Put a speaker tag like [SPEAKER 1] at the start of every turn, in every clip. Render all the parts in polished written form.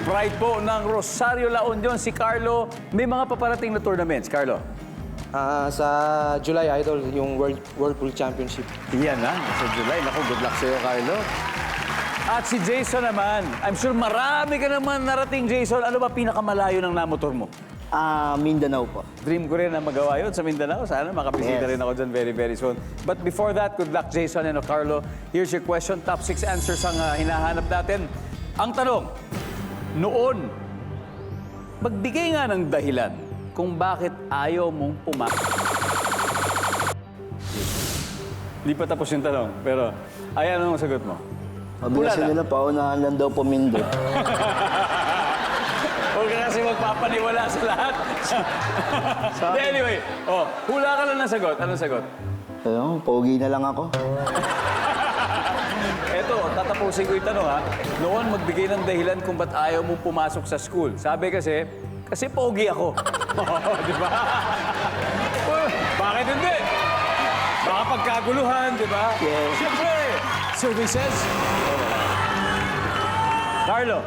[SPEAKER 1] pride po ng Rosario La Union, si Carlo. May mga paparating na tournaments, Carlo.
[SPEAKER 2] Sa July, Idol, yung World Pool Championship.
[SPEAKER 1] Yan na, sa July. Naku, good luck sa'yo, Carlo. At si Jason naman. I'm sure marami ka naman narating, Jason. Ano ba pinakamalayo ng namotor mo?
[SPEAKER 3] Mindanao po.
[SPEAKER 1] Dream ko rin na magawa yun sa Mindanao. Sana makabisita
[SPEAKER 3] Yes.
[SPEAKER 1] rin ako dyan very, very soon. But before that, good luck, Jason and Carlo. Here's your question. Top 6 answers ang hinahanap natin. Ang tanong, noon, magbigay nga ng dahilan kung bakit ayaw mong pumasok. Hindi pa tapos yung tanong, pero ayan ang sagot mo.
[SPEAKER 3] Mabilis
[SPEAKER 1] Wala na.
[SPEAKER 3] nila, paunahan lang daw pumindo.
[SPEAKER 1] Huwag ka kasi magpapaniwala sa lahat. Anyway, hula ka lang ng sagot. Anong sagot?
[SPEAKER 3] Ayun, pogi na lang ako.
[SPEAKER 1] Eto, tatapusin ko yung tanong ha. Noon, magbigay ng dahilan kung ba't ayaw mong pumasok sa school. Sabi kasi pogi ako. Di ba? Well, bakit hindi? Baka pagkaguluhan, di ba?
[SPEAKER 3] Yes.
[SPEAKER 1] Siyempre, services. Carlo,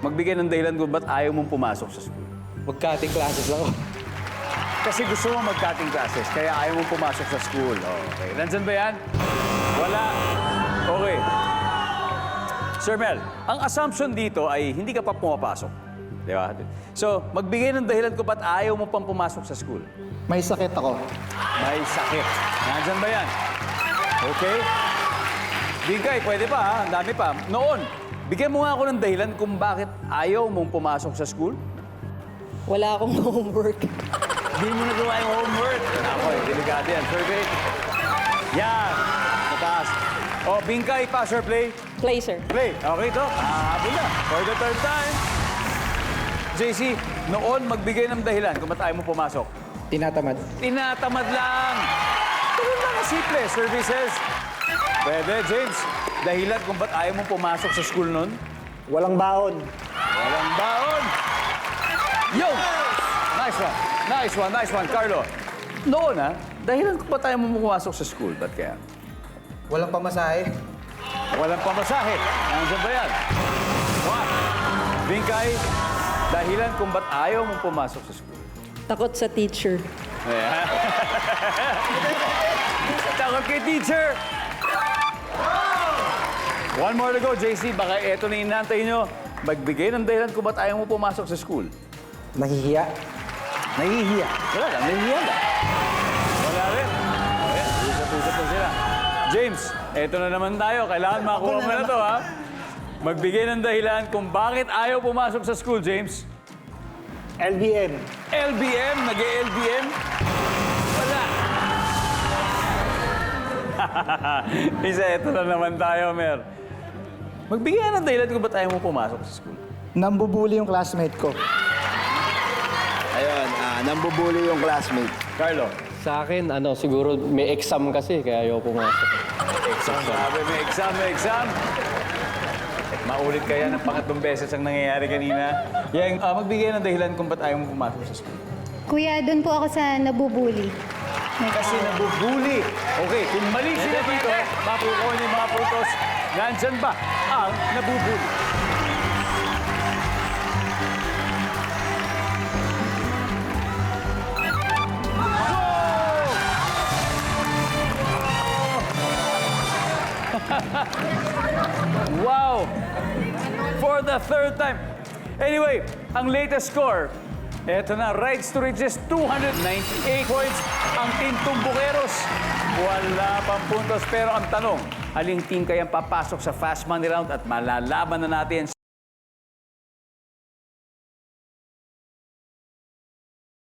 [SPEAKER 1] magbigay ng dahilan kung ba't ayaw mong pumasok sa school.
[SPEAKER 2] Mag-cutting classes lang ako.
[SPEAKER 1] Kasi gusto mo mag-cutting classes, kaya ayaw mong pumasok sa school. Okay. Nandyan ba yan? Wala. Okay. Sir Mel, ang assumption dito ay hindi ka pa pumapasok. Di ba? So, magbigay ng dahilan kung ba't ayaw mo pang pumasok sa school.
[SPEAKER 4] May sakit ako.
[SPEAKER 1] May sakit. Nandyan ba yan? Okay? Bingkay, pwede pa ha? Ang dami pa. Noon, bigyan mo nga ako ng dahilan kung bakit ayaw mong pumasok sa school.
[SPEAKER 5] Wala akong homework.
[SPEAKER 1] Hindi mo nagawa yung homework. Ako, delikado yan. Survey. Yan. Mataas. Bingkay, pass or play?
[SPEAKER 5] Play, sir.
[SPEAKER 1] Play. Okay to. Habol na. For the third time. JC, noon magbigay ng dahilan kung ba't ayaw mo pumasok.
[SPEAKER 4] Tinatamad.
[SPEAKER 1] Tinatamad lang. Ganun lang kasimple. Services. Pwede, James. Dahilan kung ba't ayaw mo pumasok sa school nun?
[SPEAKER 4] Walang baon.
[SPEAKER 1] Walang baon. Yo! Nice one. Nice one, nice one. Carlo, noon dahilan kung ba't ayaw mo pumasok sa school? Ba't kaya?
[SPEAKER 2] Walang pamasahe.
[SPEAKER 1] Walang pamasahe. Nandiyan ba yan? One. Bingkay, dahilan kung ba't ayaw mong pumasok sa school?
[SPEAKER 5] Takot sa teacher.
[SPEAKER 1] Ayan. Takot kay teacher. One more to go, JC. Baka eto na inaantay nyo. Magbigay ng dahilan kung ba't ayaw mo pumasok sa school.
[SPEAKER 4] Nahihiya.
[SPEAKER 1] Nahihiya. Wala lang, nahihiya lang. Wala rin. Ayan, usap-usap na sila. James, eto na naman tayo. Kailangan makuha mo na to, ha? Magbigay ng dahilan kung bakit ayaw pumasok sa school, James.
[SPEAKER 4] LBM.
[SPEAKER 1] LBM? Nag-LBM? Wala. Isa, eto na naman tayo, Mer. Magbigay ng dahilan kung ba't ayaw mo pumasok sa school.
[SPEAKER 4] Nambubuli yung classmate ko.
[SPEAKER 3] Ayun, nambubuli yung classmate.
[SPEAKER 1] Carlo.
[SPEAKER 6] Sa akin, siguro may exam kasi, kaya ayaw pumasok.
[SPEAKER 1] Exam. Sabi, may exam, may exam. Maulit kaya ng pangatlong beses ang nangyayari kanina. Yang, magbigay ng dahilan kung ba't ayaw mo pumasok sa school.
[SPEAKER 7] Kuya, doon po ako sa nabubuli.
[SPEAKER 1] Kasi nabubuli. Okay, kung mali sila dito, mapukuha niyo yung mga puntos. Nandyan ba ang nabubuli? Wow! For the third time. Anyway, ang latest score, eto na, Rights to Riches, 298 points. Ang Team Tumbukeros, wala pang puntos. Pero ang tanong, aling team kayang papasok sa Fast Money Round at malalaman na natin